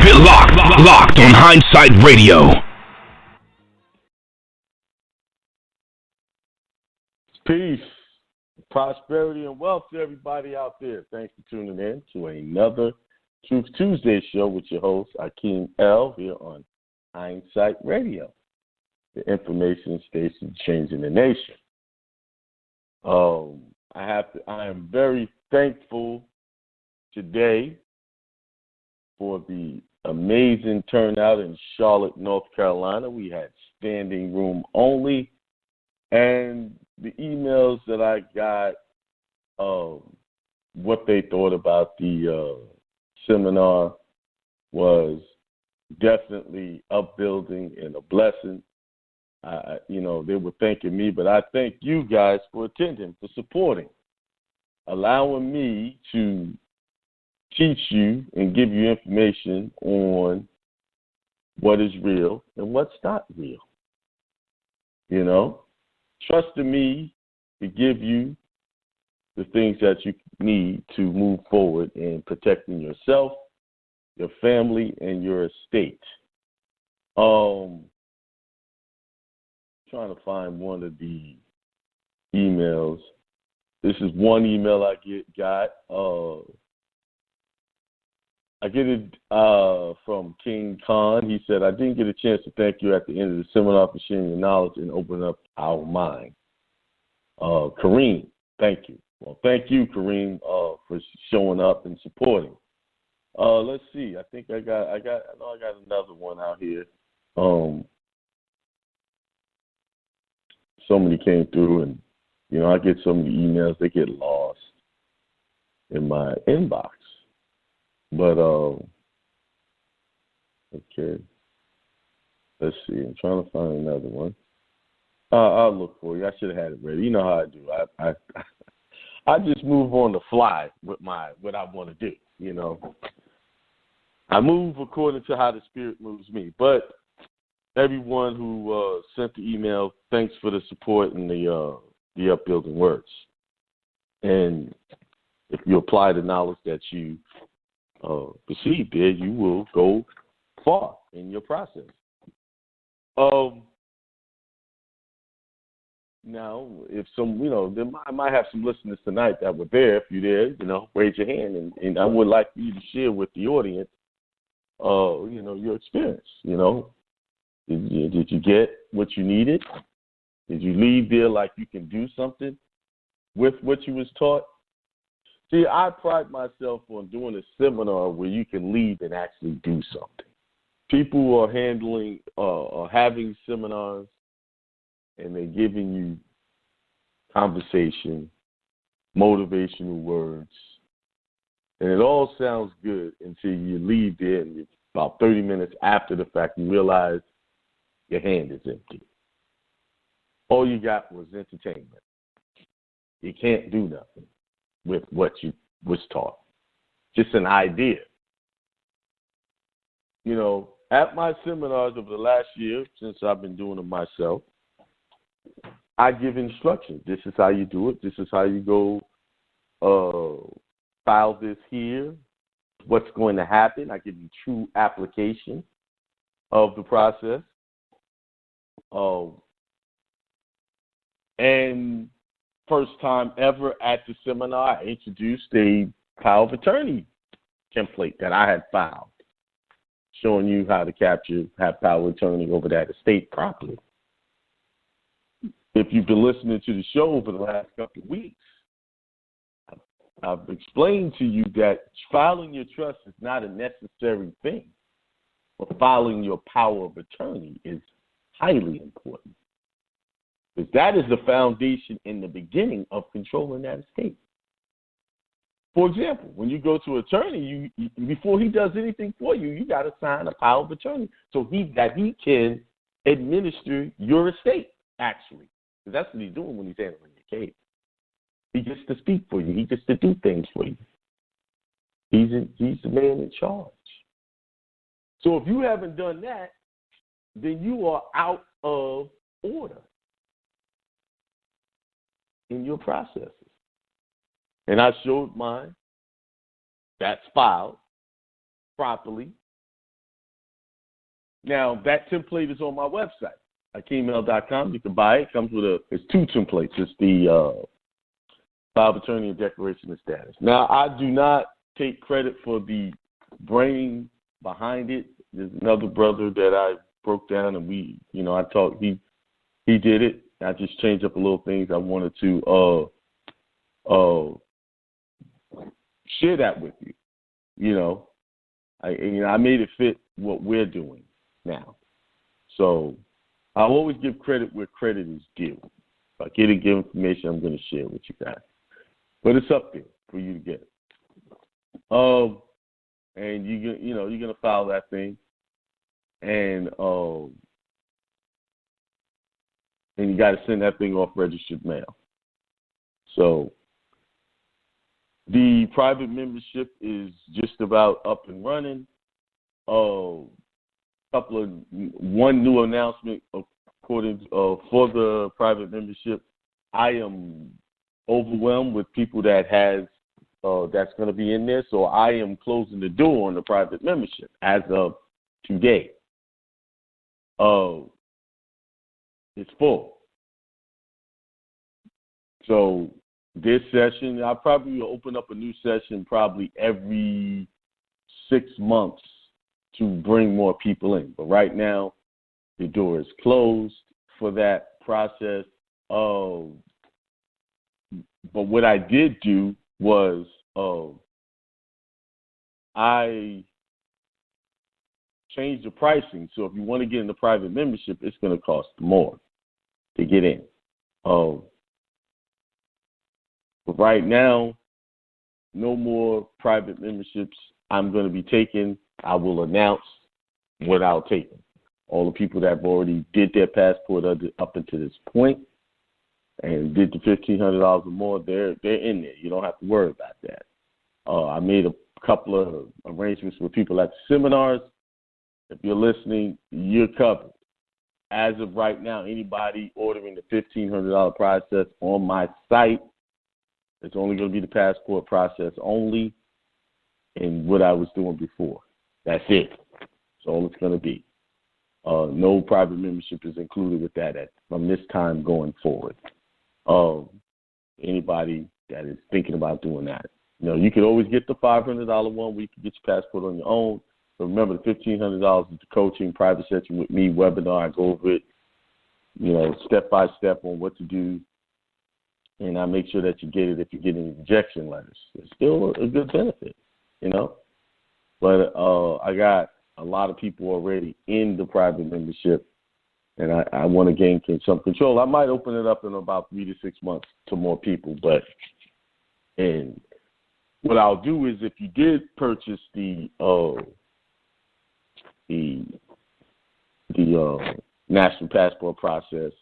it locked on Hindsight Radio. Peace, prosperity, and wealth to everybody out there. Thanks for tuning in to another Truth Tuesday show with your host, Akeem L, here on Hindsight Radio, the information station changing the nation. I am very thankful today for the amazing turnout in Charlotte, North Carolina. We had standing room only, and the emails that I got, what they thought about the seminar was definitely upbuilding and a blessing. They were thanking me, but I thank you guys for attending, for supporting, allowing me to teach you and give you information on what is real and what's not real. Trusting me to give you the things that you need to move forward in protecting yourself, your family, and your estate. Trying to find one of the emails. This is one email I got. I get it from King Khan. He said, I didn't get a chance to thank you at the end of the seminar for sharing your knowledge and opening up our mind. Kareem, thank you. Well, thank you, Kareem, for showing up and supporting. Let's see. I think I got another one out here. So many came through, and I get so many emails, they get lost in my inbox. But okay, let's see. I'm trying to find another one. I'll look for you. I should have had it ready. You know how I do. I just move on the fly with what I want to do. I move according to how the Spirit moves me. But everyone who sent the email, thanks for the support and the upbuilding words. And if you apply the knowledge that you received there, you will go far in your process. Now, if I might have some listeners tonight that were there. If you're there, raise your hand, and I would like you to share with the audience, your experience. Did you get what you needed? Did you leave there like you can do something with what you was taught? See, I pride myself on doing a seminar where you can leave and actually do something. People who are handling or having seminars, and they're giving you conversation, motivational words, and it all sounds good until you leave there, and about 30 minutes after the fact, you realize your hand is empty. All you got was entertainment. You can't do nothing with what you was taught. Just an idea. At my seminars over the last year, since I've been doing them myself, I give instructions. This is how you do it. This is how you go file this here. What's going to happen. I give you true application of the process. And first time ever at the seminar, I introduced a power of attorney template that I had filed, showing you how to have power of attorney over that estate properly. If you've been listening to the show over the last couple of weeks, I've explained to you that filing your trust is not a necessary thing, but filing your power of attorney is highly important. Because that is the foundation in the beginning of controlling that estate. For example, when you go to an attorney, before he does anything for you, you got to sign a power of attorney so he can administer your estate, actually. Because that's what he's doing when he's handling your case. He gets to speak for you. He gets to do things for you. He's the man in charge. So if you haven't done that, then you are out of order in your processes. And I showed mine. That's filed properly. Now, that template is on my website, HakeemL.com. You can buy it. It comes with it's 2 templates. It's the power of attorney and declaration of status. Now, I do not take credit for the brain behind it. There's another brother that I broke down, and I talked. He did it. I just changed up a little things. I wanted to share that with you. I made it fit what we're doing now. So I always give credit where credit is due. If I get information, I'm going to share it with you guys. But it's up there for you to get. And you're going to file that thing, and you got to send that thing off registered mail. So the private membership is just about up and running. One new announcement according for the private membership. I am overwhelmed with people that that's going to be in there, so I am closing the door on the private membership as of today. It's full. So this session, I'll probably open up a new session probably every 6 months to bring more people in. But right now, the door is closed for that process. But what I did do was I changed the pricing. So if you want to get in the private membership, it's going to cost more to get in. But right now, no more private memberships I'm going to be taking. I will announce what I'll take. All the people that have already did their passport up until this point and did the $1,500 or more, they're in there. You don't have to worry about that. I made a couple of arrangements with people at the seminars. If you're listening, you're covered. As of right now, anybody ordering the $1,500 process on my site, it's only going to be the passport process only and what I was doing before. That's it. That's all it's going to be. No private membership is included with that from this time going forward. Anybody that is thinking about doing that. You can always get the $500 one where you can get your passport on your own. But remember, the $1,500 is the coaching, private session with me, webinar. I go over it, step by step on what to do. And I make sure that you get it if you're getting rejection letters. It's still a good benefit, But I got a lot of people already in the private membership, and I want to gain some control. I might open it up in about 3 to 6 months to more people. And what I'll do is if you did purchase the national passport process,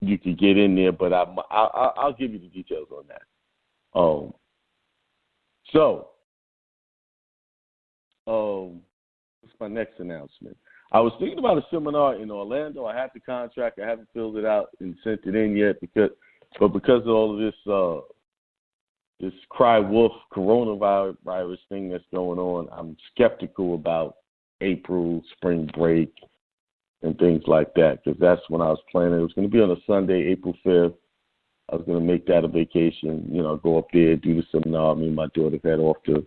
you could get in there, but I'll give you the details on that. What's my next announcement? I was thinking about a seminar in Orlando. I have the contract. I haven't filled it out and sent it in yet because of all of this cry wolf coronavirus thing that's going on, I'm skeptical about April, spring break, and things like that, because that's when I was planning. It was going to be on a Sunday, April 5th. I was going to make that a vacation, go up there, do the seminar. Me and my daughter head off to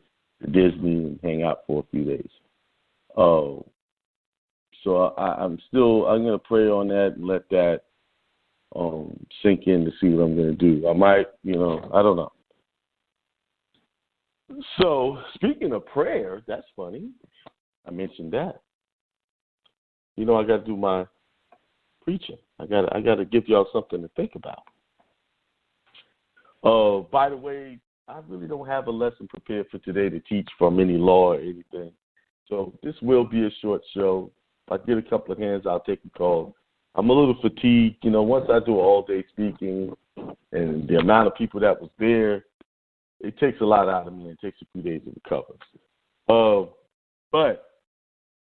Disney and hang out for a few days. So I'm going to pray on that and let that sink in to see what I'm going to do. I might, I don't know. So speaking of prayer, that's funny. I mentioned that. I got to do my preaching. I got to give y'all something to think about. By the way, I really don't have a lesson prepared for today to teach from any law or anything. So this will be a short show. If I get a couple of hands, I'll take a call. I'm a little fatigued. Once I do all day speaking and the amount of people that was there, it takes a lot out of me. It takes a few days to recover. But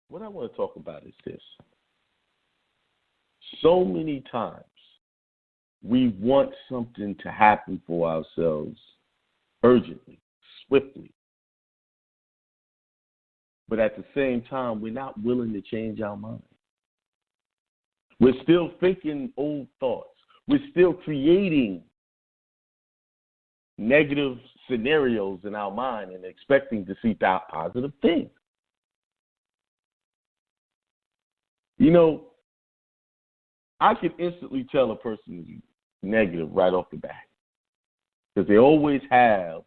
what I want to talk about is this. So many times we want something to happen for ourselves urgently, swiftly. But at the same time, we're not willing to change our mind. We're still thinking old thoughts. We're still creating negative scenarios in our mind and expecting to see positive things. You know, I can instantly tell a person is negative right off the bat because they always have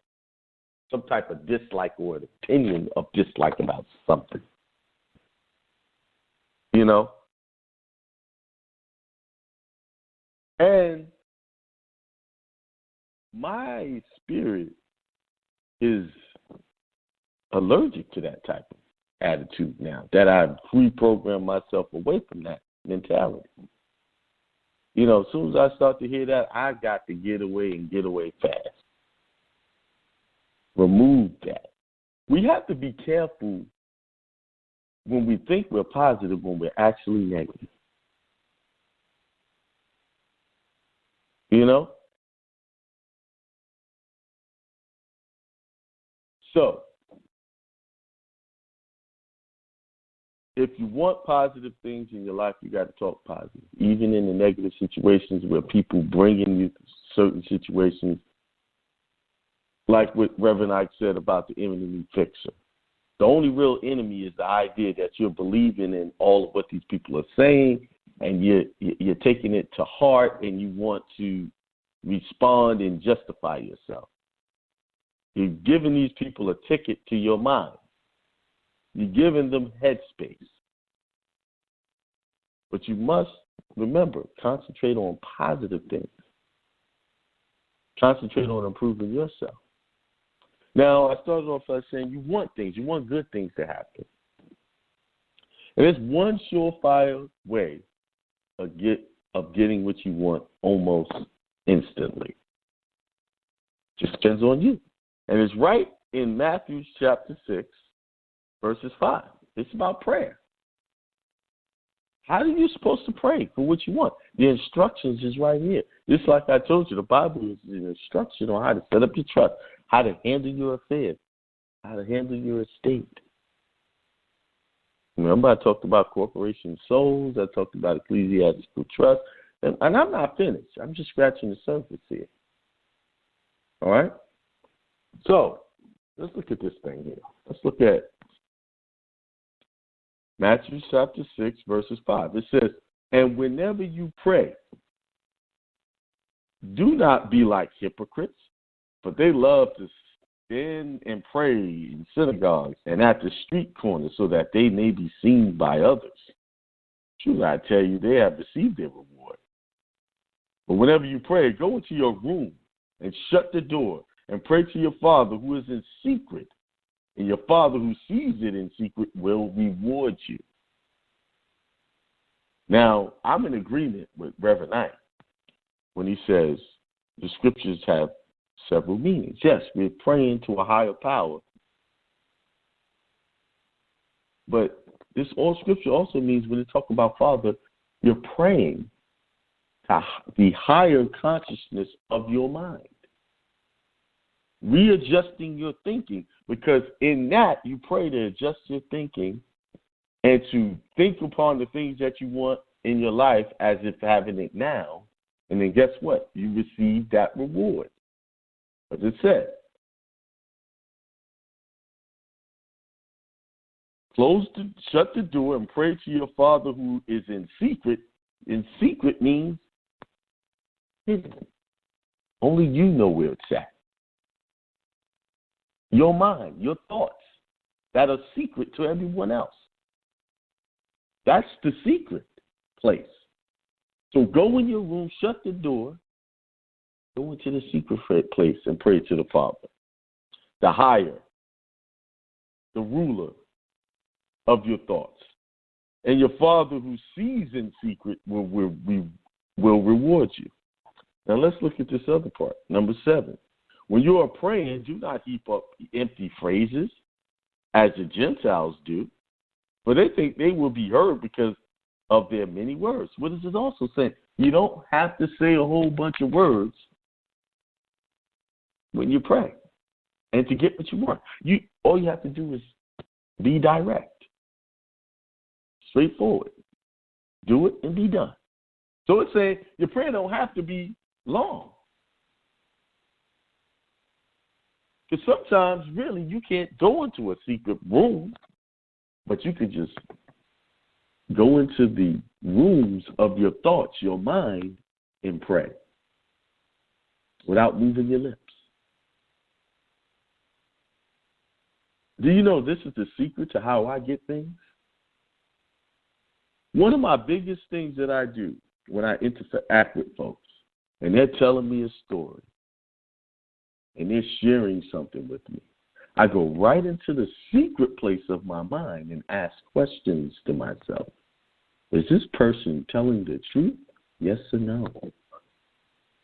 some type of dislike or an opinion of dislike about something. You know? And my spirit is allergic to that type of attitude now, that I've reprogrammed myself away from that mentality. You know, as soon as I start to hear that, I got to get away and get away fast. Remove that. We have to be careful when we think we're positive when we're actually negative. You know? So, if you want positive things in your life, you got to talk positive. Even in the negative situations where people bring in you certain situations, like what Reverend Ike said about the enemy fixer. The only real enemy is the idea that you're believing in all of what these people are saying, and you're taking it to heart, and you want to respond and justify yourself. You're giving these people a ticket to your mind. You're giving them headspace. But you must, remember, concentrate on positive things. Concentrate on improving yourself. Now, I started off by saying you want things. You want good things to happen. And there's one surefire way of getting what you want almost instantly. Just depends on you. And it's right in Matthew chapter 6, verses 5. It's about prayer. How are you supposed to pray for what you want? The instructions is right here. Just like I told you, the Bible is an instruction on how to set up your trust, how to handle your affairs, how to handle your estate. Remember, I talked about corporation souls. I talked about ecclesiastical trust. And I'm not finished. I'm just scratching the surface here. All right? So, let's look at this thing here. Let's look at Matthew chapter 6, verses 5. It says, and whenever you pray, do not be like hypocrites, for they love to stand and pray in synagogues and at the street corners so that they may be seen by others. Truly, I tell you, they have received their reward. But whenever you pray, go into your room and shut the door and pray to your Father who is in secret. And your Father who sees it in secret will reward you. Now, I'm in agreement with Reverend Knight when he says the scriptures have several meanings. Yes, we're praying to a higher power. But this all scripture also means when you talk about Father, you're praying to the higher consciousness of your mind. Readjusting your thinking, because in that you pray to adjust your thinking and to think upon the things that you want in your life as if having it now. And then guess what? You receive that reward. As it said, shut the door and pray to your Father who is in secret. In secret means hidden. Only you know where it's at. Your mind, your thoughts that are secret to everyone else. That's the secret place. So go in your room, shut the door, go into the secret place and pray to the Father, the higher, the ruler of your thoughts. And your Father who sees in secret will reward you. Now let's look at this other part, number 7. When you are praying, do not heap up empty phrases as the Gentiles do, for they think they will be heard because of their many words. What is it also saying? You don't have to say a whole bunch of words when you pray and to get what you want. All you have to do is Be direct. Straightforward. Do it and be done. So it's saying your prayer don't have to be long. Because sometimes, really, you can't go into a secret room, but you could just go into the rooms of your thoughts, your mind, and pray without moving your lips. Do you know this is the secret to how I get things? One of my biggest things that I do when I interact with folks, and they're telling me a story, and they're sharing something with me, I go right into the secret place of my mind and ask questions to myself. Is this person telling the truth? Yes or no?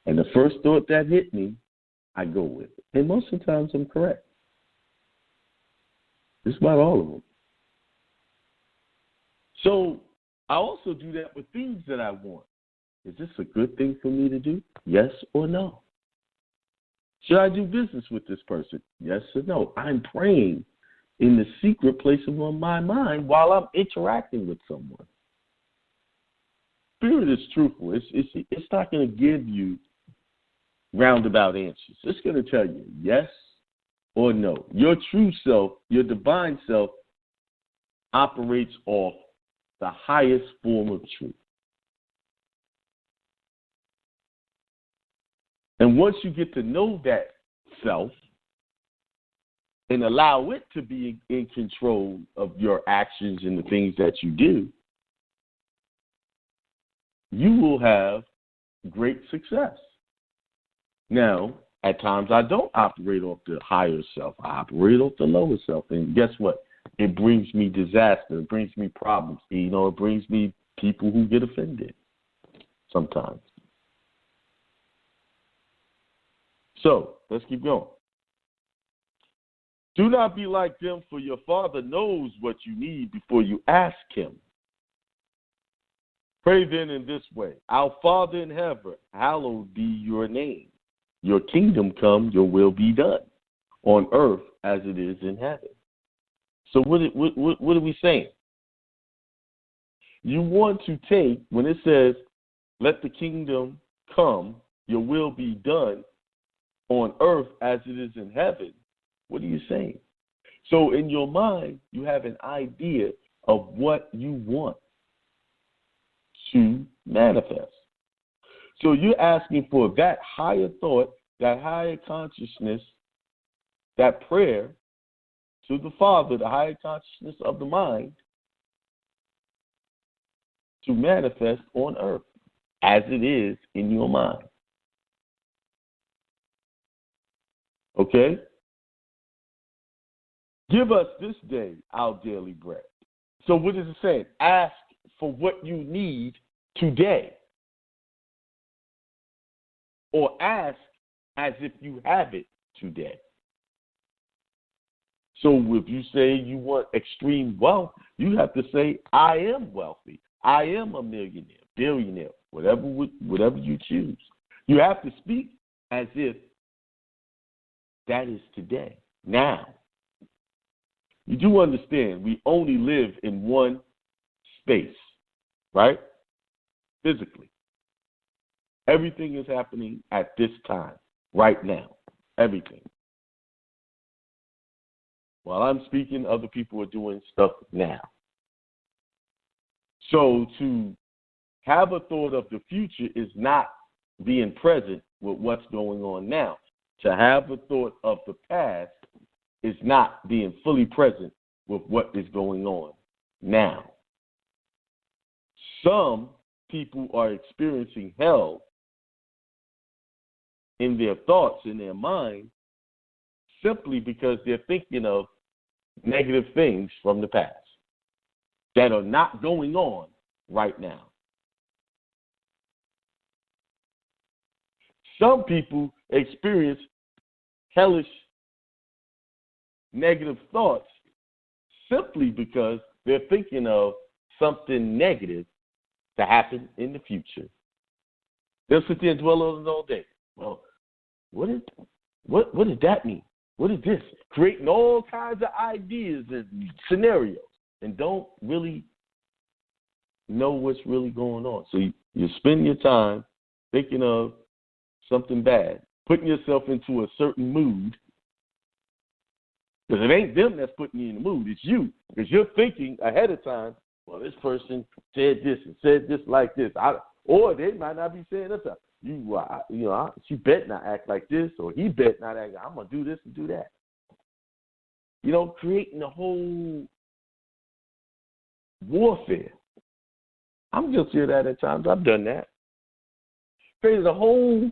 And the first thought that hit me, I go with it. And most of the times I'm correct. Just about all of them. So I also do that with things that I want. Is this a good thing for me to do? Yes or no? Should I do business with this person? Yes or no? I'm praying in the secret place of my mind while I'm interacting with someone. Spirit is truthful. It's not going to give you roundabout answers. It's going to tell you yes or no. Your true self, your divine self, operates off the highest form of truth. And once you get to know that self and allow it to be in control of your actions and the things that you do, you will have great success. Now, at times I don't operate off the higher self. I operate off the lower self. And guess what? It brings me disaster. It brings me problems. You know, it brings me people who get offended sometimes. So, let's keep going. Do not be like them, for your Father knows what you need before you ask him. Pray then in this way. Our Father in heaven, hallowed be your name. Your kingdom come, your will be done, on earth as it is in heaven. So what are we saying? You want to take, when it says, let the kingdom come, your will be done, on earth as it is in heaven, what are you saying? So in your mind, you have an idea of what you want to manifest. So you're asking for that higher thought, that higher consciousness, that prayer to the Father, the higher consciousness of the mind, to manifest on earth as it is in your mind. Okay? Give us this day our daily bread. So what is it saying? Ask for what you need today. Or ask as if you have it today. So if you say you want extreme wealth, you have to say, I am wealthy. I am a millionaire, billionaire, whatever you choose. You have to speak as if that is today, now. You do understand we only live in one space, right? Physically. Everything is happening at this time, right now. Everything. While I'm speaking, other people are doing stuff now. So to have a thought of the future is not being present with what's going on now. To have a thought of the past is not being fully present with what is going on now. Some people are experiencing hell in their thoughts, in their mind, simply because they're thinking of negative things from the past that are not going on right now. Some people experience hellish negative thoughts simply because they're thinking of something negative to happen in the future. They'll sit there and dwell on it all day. Well, what does that mean? What is this? Creating all kinds of ideas and scenarios and don't really know what's really going on. So you spend your time thinking of something bad, putting yourself into a certain mood, because it ain't them that's putting you in the mood, it's you, because you're thinking ahead of time, well, this person said this and said this like this, or they might not be saying this. She bet not act like this, or he bet not act. I'm gonna do this and do that. Creating a whole warfare. I'm guilty of that at times. I've done that. Created a whole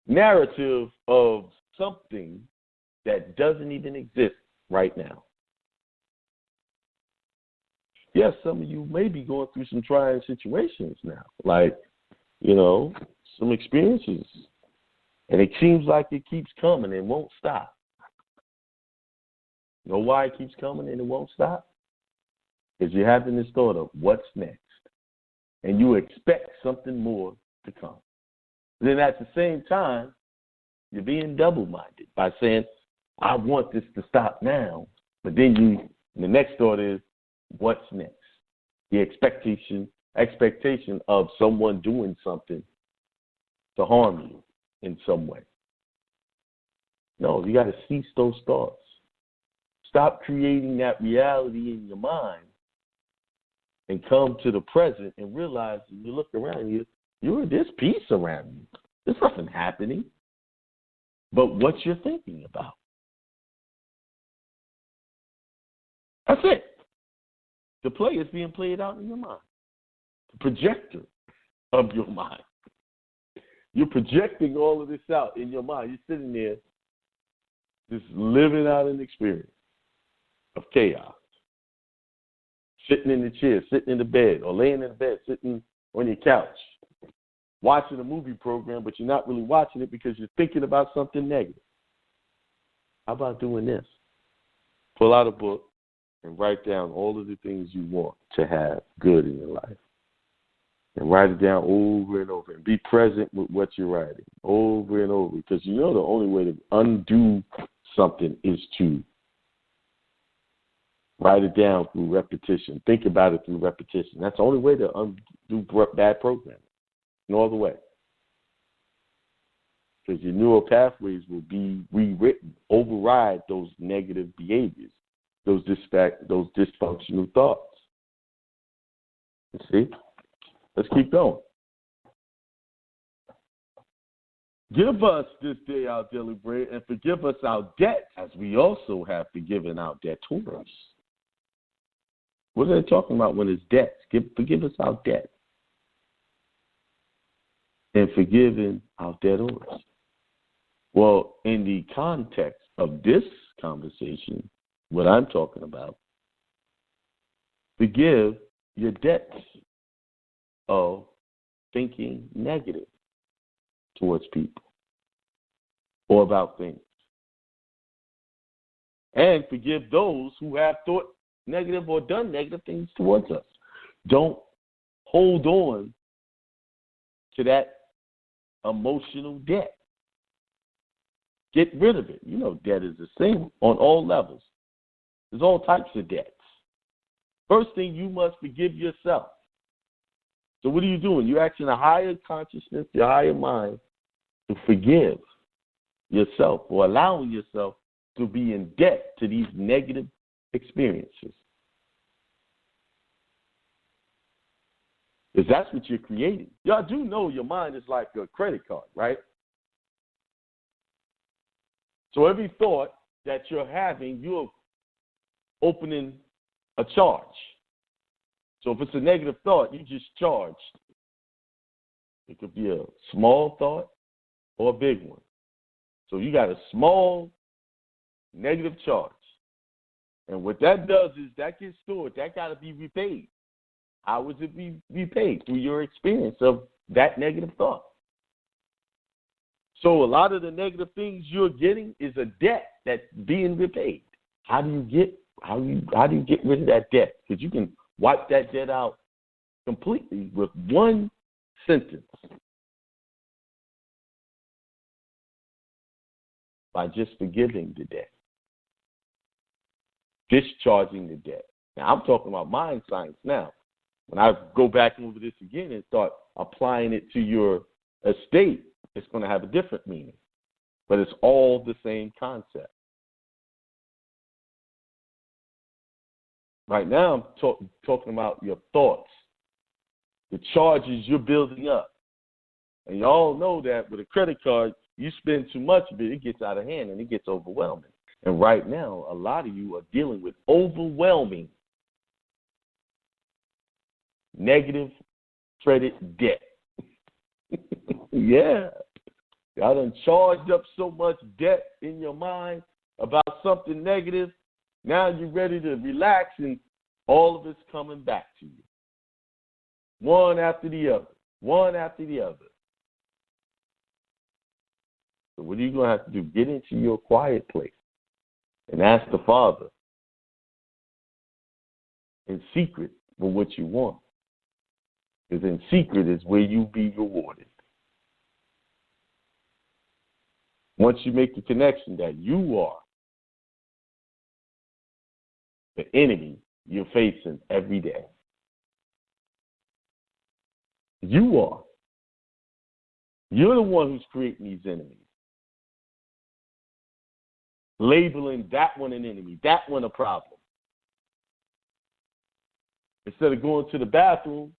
narrative of something that doesn't even exist right now. Yes, some of you may be going through some trying situations now, like, some experiences. And it seems like it keeps coming and won't stop. You know why it keeps coming and it won't stop? Because you're having this thought of what's next. And you expect something more to come. Then at the same time, you're being double-minded by saying, I want this to stop now. But then the next thought is, what's next? The expectation of someone doing something to harm you in some way. No, you got to cease those thoughts. Stop creating that reality in your mind and come to the present and realize when you look around you, there's peace around you. There's nothing happening but what you're thinking about. That's it. The play is being played out in your mind. The projector of your mind. You're projecting all of this out in your mind. You're sitting there just living out an experience of chaos. Sitting in the chair, sitting in the bed, or laying in the bed, sitting on your couch, watching a movie program, but you're not really watching it because you're thinking about something negative. How about doing this? Pull out a book and write down all of the things you want to have good in your life. And write it down over and over. And be present with what you're writing over and over. Because the only way to undo something is to write it down through repetition. Think about it through repetition. That's the only way to undo bad programming. No other way. Because your neural pathways will be rewritten, override those negative behaviors, those dysfunctional thoughts. You see? Let's keep going. Give us this day our daily bread and forgive us our debt as we also have forgiven our debtors. What are they talking about when it's debts? Forgive us our debt and forgiving our debtors. Well, in the context of this conversation, what I'm talking about, forgive your debts of thinking negative towards people or about things. And forgive those who have thought negative or done negative things towards us. Don't hold on to that emotional debt. Get rid of it. Debt is a sin on all levels. There's all types of debts. First thing, you must forgive yourself. So what are you doing? You're asking a higher consciousness, your higher mind, to forgive yourself or allowing yourself to be in debt to these negative experiences. Because that's what you're creating. Y'all do know your mind is like a credit card, right? So every thought that you're having, you're opening a charge. So if it's a negative thought, you just charged. It could be a small thought or a big one. So you got a small negative charge. And what that does is that gets stored. That got to be repaid. How would it be repaid? Through your experience of that negative thought. So a lot of the negative things you're getting is a debt that's being repaid. How do you get rid of that debt? Because you can wipe that debt out completely with one sentence. By just forgiving the debt. discharging the debt. Now, I'm talking about mind science now. When I go back over this again and start applying it to your estate, it's going to have a different meaning. But it's all the same concept. Right now, I'm talking about your thoughts, the charges you're building up. And you all know that with a credit card, you spend too much of it, it gets out of hand and it gets overwhelming. And right now, a lot of you are dealing with overwhelming negative credit debt. Yeah. Y'all done charged up so much debt in your mind about something negative. Now you're ready to relax and all of it's coming back to you. One after the other. One after the other. So what are you going to have to do? Get into your quiet place and ask the Father in secret for what you want. Because in secret is where you be rewarded. Once you make the connection that you are the enemy you're facing every day. You are. You're the one who's creating these enemies. Labeling that one an enemy, that one a problem. Instead of going to the bathroom,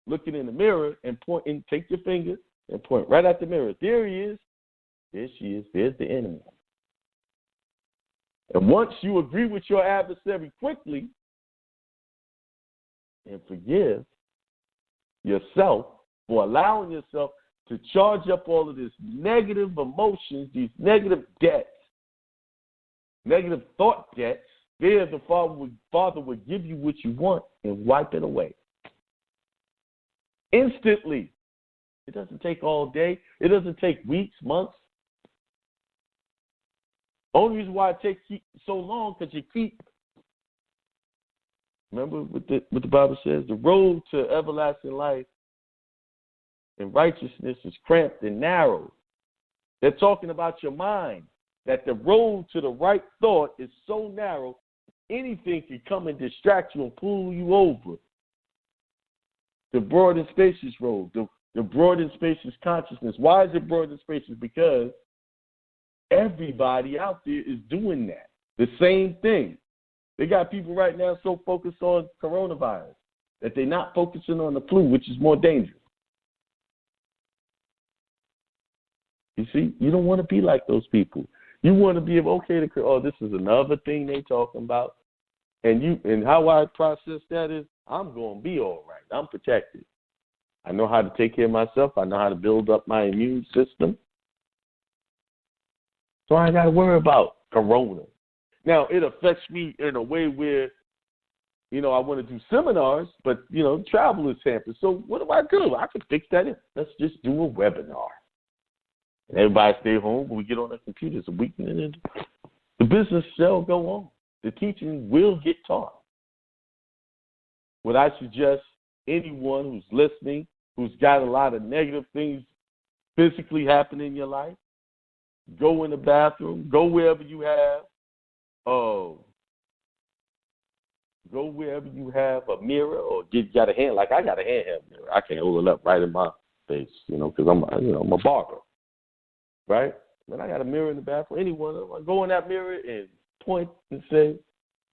looking in the mirror and pointing, take your finger and point right at the mirror. There he is. There she is. There's the enemy. And once you agree with your adversary quickly and forgive yourself for allowing yourself to charge up all of this negative emotions, these negative debts, negative thought debts, there the Father would give you what you want and wipe it away. Instantly. It doesn't take all day. It doesn't take weeks, months. Only reason why it takes so long because you keep, remember what the Bible says, the road to everlasting life and righteousness is cramped and narrow. They're talking about your mind, that the road to the right thought is so narrow, anything can come and distract you and pull you over. The broad and spacious road, the broad and spacious consciousness. Why is it broad and spacious? Because everybody out there is doing that. The same thing. They got people right now so focused on coronavirus that they're not focusing on the flu, which is more dangerous. You see, you don't want to be like those people. You want to be okay to, oh, this is another thing they talking about. And how I process that is, I'm going to be all right. I'm protected. I know how to take care of myself. I know how to build up my immune system. So I ain't got to worry about corona. Now, it affects me in a way where, I want to do seminars, but, travel is hampered. So what do? I can fix that. Let's just do a webinar. And everybody stay home, but we get on our computers. The business shall go on. The teaching will get taught. What I suggest anyone who's listening, who's got a lot of negative things physically happening in your life, go in the bathroom, go wherever you have, go wherever you have a mirror or got a hand, like I got a handheld mirror. I can hold it up right in my face, because I'm a barber, right? But I got a mirror in the bathroom. Anyone, I go in that mirror and point and say,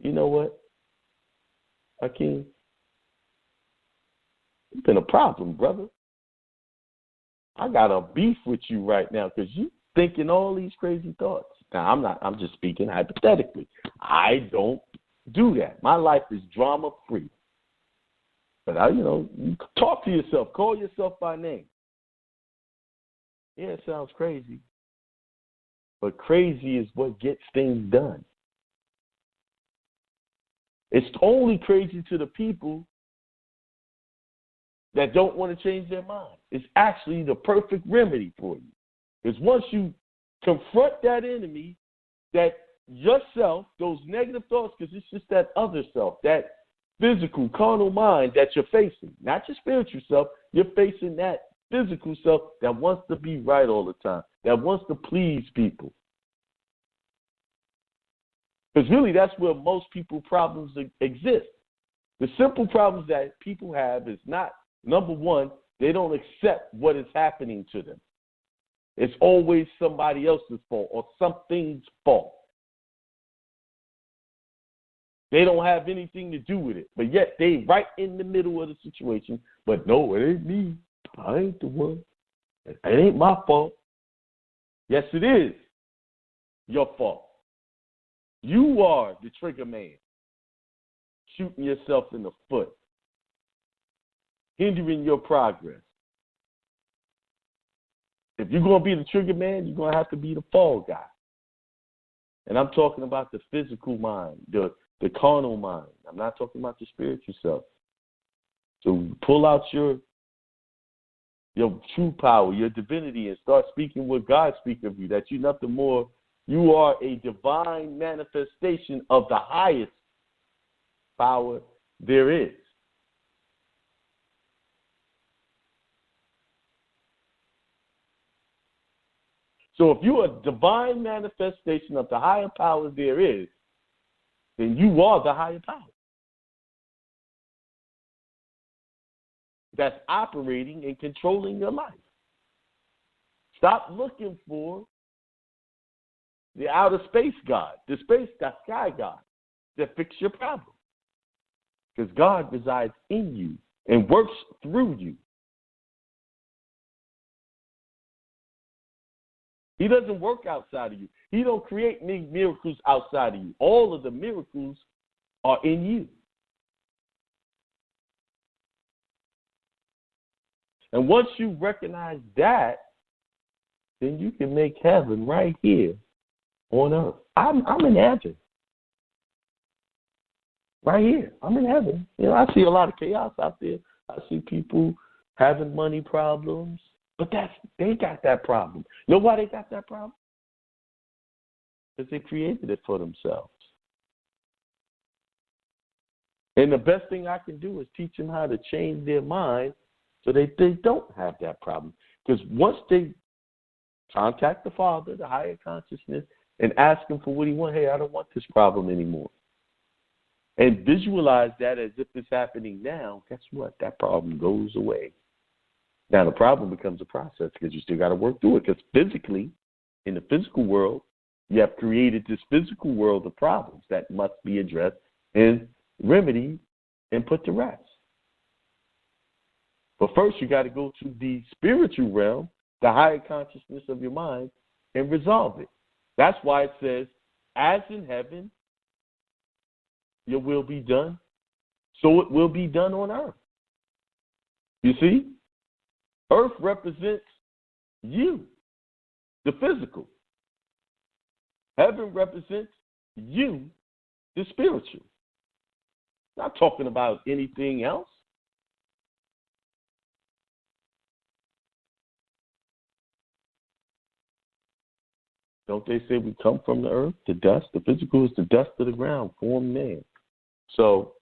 you know what, Hakeem, it's been a problem, brother. I got a beef with you right now because you thinking all these crazy thoughts. Now, I'm just speaking hypothetically. I don't do that. My life is drama-free. But you talk to yourself. Call yourself by name. Yeah, it sounds crazy. But crazy is what gets things done. It's only crazy to the people that don't want to change their mind. It's actually the perfect remedy for you. Because once you confront that enemy, that yourself, those negative thoughts, because it's just that other self, that physical, carnal mind that you're facing, not your spiritual self, you're facing that physical self that wants to be right all the time, that wants to please people. Because really, that's where most people problems exist. The simple problems that people have is not, number one, they don't accept what is happening to them. It's always somebody else's fault or something's fault. They don't have anything to do with it, but yet they right in the middle of the situation. But no, it ain't me. I ain't the one. It ain't my fault. Yes, it is your fault. You are the trigger man, shooting yourself in the foot, hindering your progress. If you're going to be the trigger man, you're going to have to be the fall guy. And I'm talking about the physical mind, the carnal mind. I'm not talking about the spiritual self. So pull out your true power, your divinity, and start speaking what God speaks of you, that you're nothing more. You are a divine manifestation of the highest power there is. So if you're a divine manifestation of the higher power there is, then you are the higher power that's operating and controlling your life. Stop looking for the outer space God, the sky God that fix your problem. Because God resides in you and works through you. He doesn't work outside of you. He don't create miracles outside of you. All of the miracles are in you. And once you recognize that, then you can make heaven right here on earth. I'm in heaven. Right here. I'm in heaven. You know, I see a lot of chaos out there. I see people having money problems. But they got that problem. You know why they got that problem? Because they created it for themselves. And the best thing I can do is teach them how to change their mind so they don't have that problem. Because once they contact the Father, the higher consciousness, and ask him for what he wants, hey, I don't want this problem anymore. And visualize that as if it's happening now, guess what? That problem goes away. Now, the problem becomes a process because you still got to work through it. Because physically, in the physical world, you have created this physical world of problems that must be addressed and remedied and put to rest. But first, you got to go to the spiritual realm, the higher consciousness of your mind, and resolve it. That's why it says, as in heaven, your will be done, so it will be done on earth. You see? Earth represents you, the physical. Heaven represents you, the spiritual. Not talking about anything else. Don't they say we come from the earth, the dust? The physical is the dust of the ground, formed man. So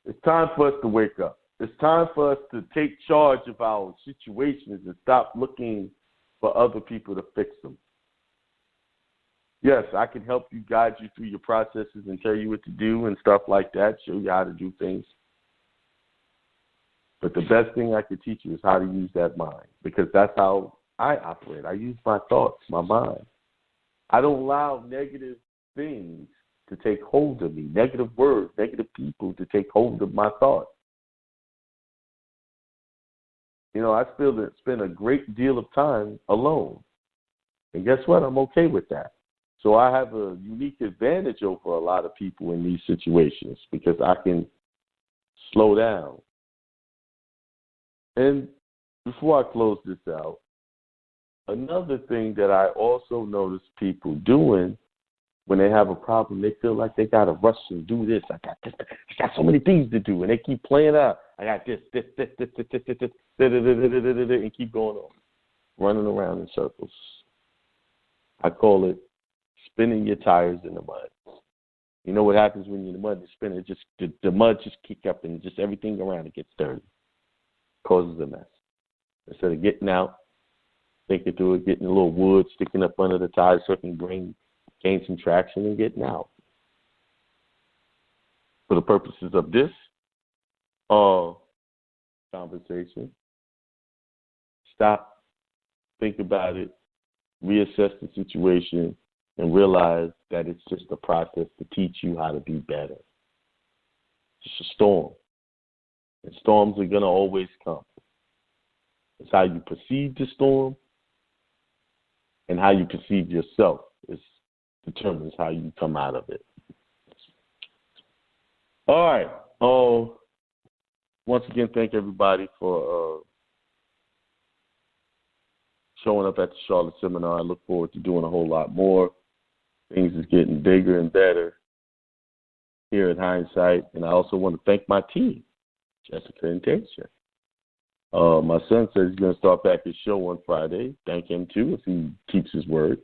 it's time for us to wake up. It's time for us to take charge of our situations and stop looking for other people to fix them. Yes, I can help you, guide you through your processes and tell you what to do and stuff like that, show you how to do things. But the best thing I can teach you is how to use that mind, because that's how I operate. I use my thoughts, my mind. I don't allow negative things to take hold of me, negative words, negative people to take hold of my thoughts. You know, I spend a great deal of time alone. And guess what? I'm okay with that. So I have a unique advantage over a lot of people in these situations because I can slow down. And before I close this out, another thing that I also notice people doing when they have a problem, they feel like they got to rush and do this. I got so many things to do, and they keep playing out. I got this, and keep going on, running around in circles. I call it spinning your tires in the mud. You know what happens when you're in the mud? You spin it, just the mud just kick up, and just everything around it gets dirty, causes a mess. Instead of getting out, thinking through it, getting a little wood, sticking up under the tires so it can gain some traction and getting out. For the purposes of this conversation, stop, think about it, reassess the situation, and realize that it's just a process to teach you how to be better. It's just a storm. And storms are going to always come. It's how you perceive the storm and how you perceive yourself determines how you come out of it. All right. Once again, thank everybody for showing up at the Charlotte Seminar. I look forward to doing a whole lot more. Things is getting bigger and better here at Hindsight. And I also want to thank my team, Jessica and Tasia. My son says he's going to start back his show on Friday. Thank him, too, if he keeps his word.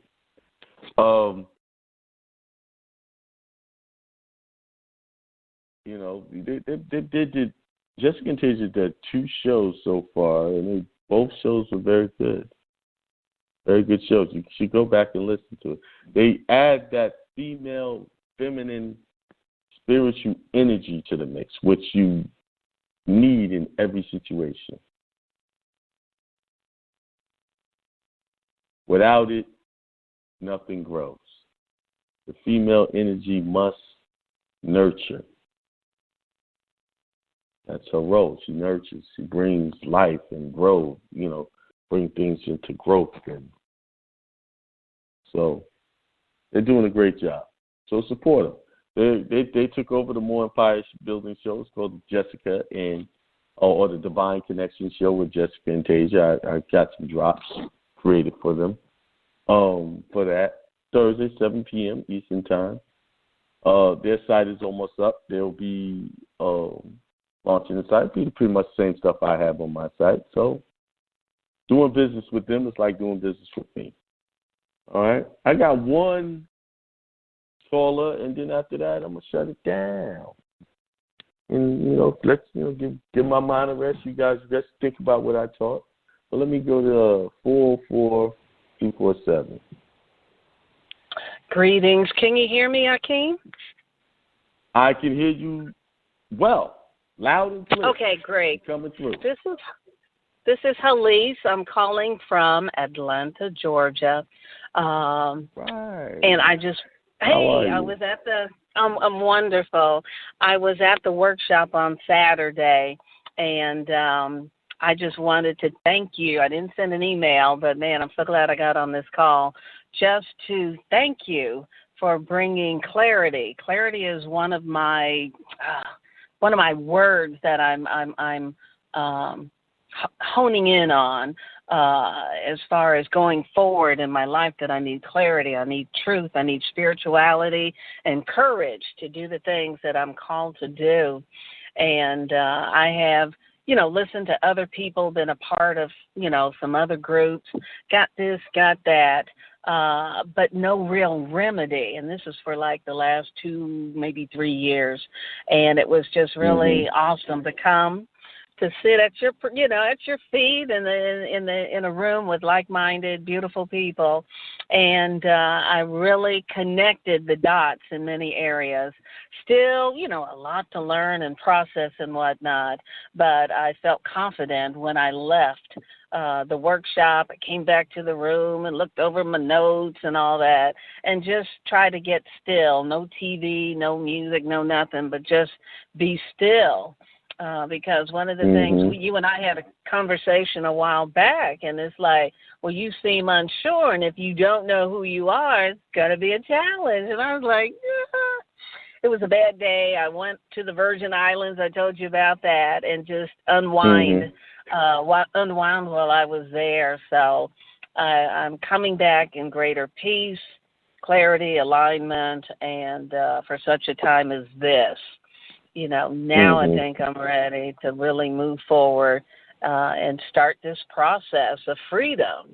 They did. Jessica and Tasia did 2 shows so far, and both shows were very good. Very good shows. You should go back and listen to it. They add that female, feminine, spiritual energy to the mix, which you need in every situation. Without it, nothing grows. The female energy must nurture. That's her role. She nurtures. She brings life and growth, bring things into growth. And so they're doing a great job. So support them. They took over the More Empire Building show. It's called Jessica or the Divine Connection show with Jessica and Tasia. I got some drops created for them for that. Thursday, 7 p.m. Eastern Time. Their site is almost up. They'll be launching the site. It'll be pretty much the same stuff I have on my site. So doing business with them is like doing business with me. All right? I got one caller, and then after that, I'm going to shut it down. And, let's give my mind a rest. You guys just think about what I taught. But let me go to 44247. Greetings. Can you hear me, Akeem? I can hear you well, loud and clear. Okay, great. Coming through. This is Halise. I'm calling from Atlanta, Georgia. Right. And I just, I was at I'm wonderful. I was at the workshop on Saturday, and I just wanted to thank you. I didn't send an email, but, man, I'm so glad I got on this call just to thank you for bringing clarity. Clarity is one of my words that I'm honing in on as far as going forward in my life, that I need clarity, I need truth, I need spirituality and courage to do the things that I'm called to do. And I have, listened to other people, been a part of, some other groups, got this, got that, but no real remedy. And this is for like the last 2, maybe 3 years. And it was just really awesome to come to sit at your, at your feet in a room with like-minded, beautiful people. And I really connected the dots in many areas. Still, a lot to learn and process and whatnot, but I felt confident when I left the workshop. I came back to the room and looked over my notes and all that, and just try to get still. No TV, no music, no nothing, but just be still. Because one of the things, you and I had a conversation a while back, and it's like, well, you seem unsure, and if you don't know who you are, it's going to be a challenge. And I was like, It was a bad day. I went to the Virgin Islands. I told you about that, and just unwound while I was there. So I'm coming back in greater peace, clarity, alignment, and for such a time as this. Now I think I'm ready to really move forward and start this process of freedom,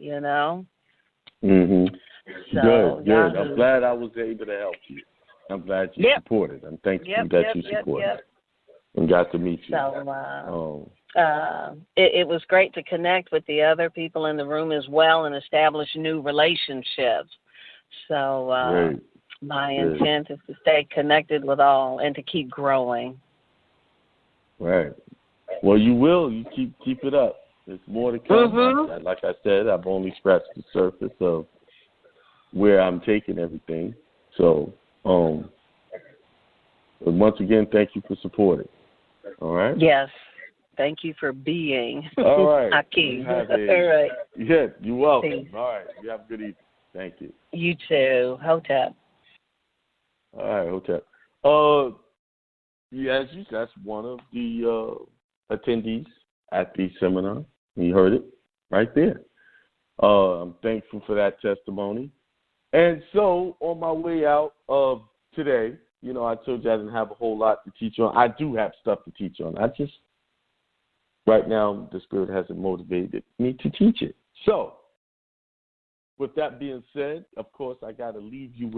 So, good. I'm glad I was able to help you. I'm glad you supported. I'm thankful that you supported and got to meet you. So, it was great to connect with the other people in the room as well and establish new relationships. So my intent is to stay connected with all and to keep growing. Right. Well, you will. You keep it up. There's more to come. Mm-hmm. Like I said, I've only scratched the surface of where I'm taking everything. So, once again, thank you for supporting. All right? Yes. Thank you for being. All right. Hakeem. All right. Yeah, you're welcome. Thanks. All right. You have a good evening. Thank you. You too. Hotep. All right, Hotep. Yes, that's one of the attendees at the seminar. You heard it right there. I'm thankful for that testimony. And so, on my way out of today, I told you I didn't have a whole lot to teach on. I do have stuff to teach on. Right now, the Spirit hasn't motivated me to teach it. So, with that being said, of course, I got to leave you with